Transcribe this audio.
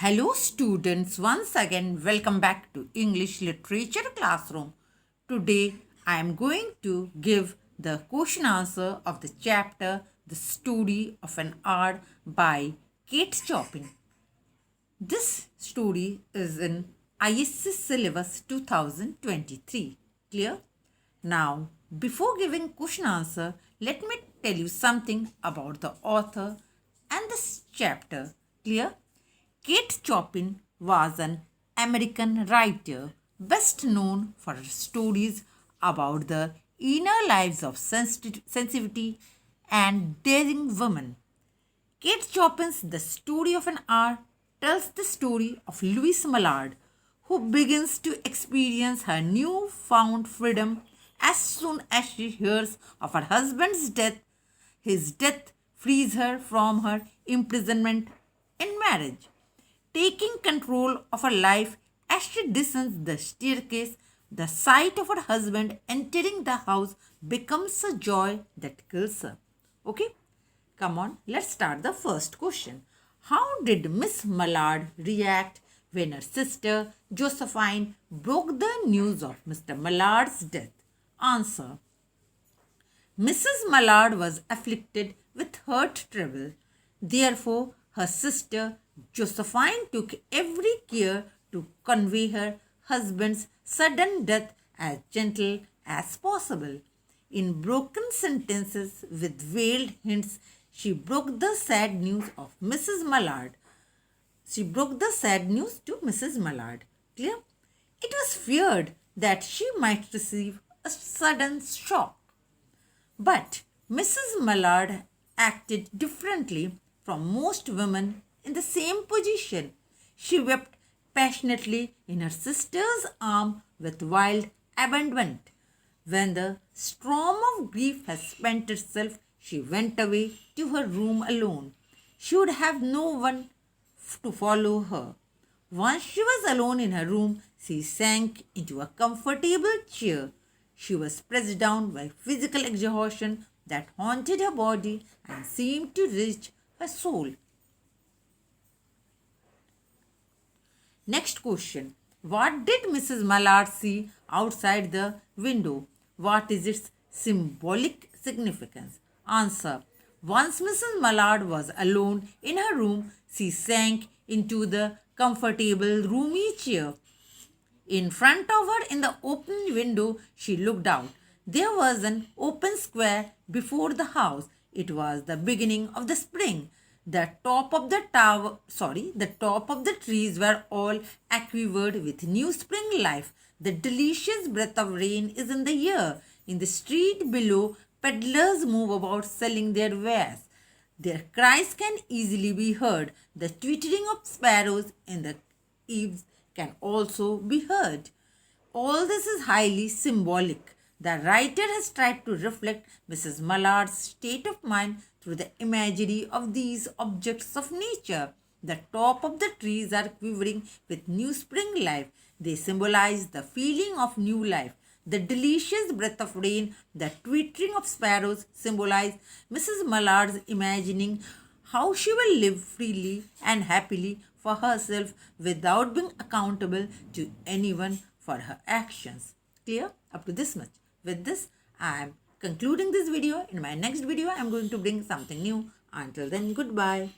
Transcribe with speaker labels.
Speaker 1: Hello students, once again welcome back to English Literature Classroom. Today I am going to give the question answer of the chapter The Story of an Hour by Kate Chopin. This story is in ISC syllabus 2023. Clear? Now, before giving question answer, let me tell you something about the author and this chapter. Clear? Kate Chopin was an American writer best known for her stories about the inner lives of sensitivity and daring women. Kate Chopin's The Story of an Hour tells the story of Louise Mallard, who begins to experience her newfound freedom as soon as she hears of her husband's death. His death frees her from her imprisonment in marriage. Taking control of her life as she descends the staircase, the sight of her husband entering the house becomes a joy that kills her. Okay? Come on, let's start the first question. How did Miss Mallard react when her sister Josephine broke the news of Mr. Mallard's death? Answer. Mrs. Mallard was afflicted with heart trouble. Therefore, her sister Josephine took every care to convey her husband's sudden death as gentle as possible. In broken sentences with veiled hints, she broke the sad news of Mrs. Mallard. She broke the sad news to Mrs. Mallard. Clear? It was feared that she might receive a sudden shock. But Mrs. Mallard acted differently from most women in the same position. She wept passionately in her sister's arm with wild abandonment. When the storm of grief had spent itself, she went away to her room alone. She would have no one to follow her. Once she was alone in her room, she sank into a comfortable chair. She was pressed down by physical exhaustion that haunted her body and seemed to reach her soul. Next question. What did Mrs. Mallard see outside the window? What is its symbolic significance? Answer. Once Mrs. Mallard was alone in her room, she sank into the comfortable, roomy chair. In front of her, in the open window, she looked out. There was an open square before the house. It was the beginning of the spring. The top of the trees were all aquivered with new spring life. The delicious breath of rain is in the air. In the street below, peddlers move about selling their wares. Their cries can easily be heard. The twittering of sparrows in the eaves can also be heard. All this is highly symbolic. The writer has tried to reflect Mrs. Mallard's state of mind through the imagery of these objects of nature. The top of the trees are quivering with new spring life. They symbolize the feeling of new life. The delicious breath of rain, the twittering of sparrows symbolize Mrs. Mallard's imagining how she will live freely and happily for herself without being accountable to anyone for her actions. Clear? Up to this much. With this, I am concluding this video. In my next video, I am going to bring something new. Until then, goodbye.